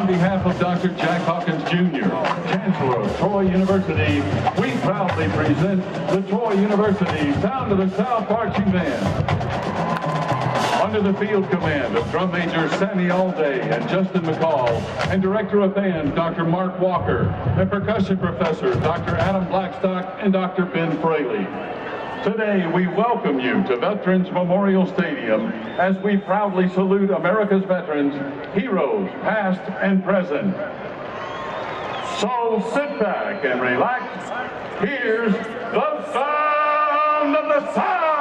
on behalf of Dr. Jack Hawkins Jr., Chancellor of Troy University, we proudly present the Troy University Sound of the South Marching Band. Under the field command of Drum Major Sammy Alday and Justin McCall, and Director of Band Dr. Mark Walker, and Percussion Professor Dr. Adam Blackstock and Dr. Ben Fraley. Today, we welcome you to Veterans Memorial Stadium as we proudly salute America's veterans, heroes past and present. So sit back and relax. Here's the sound of the South!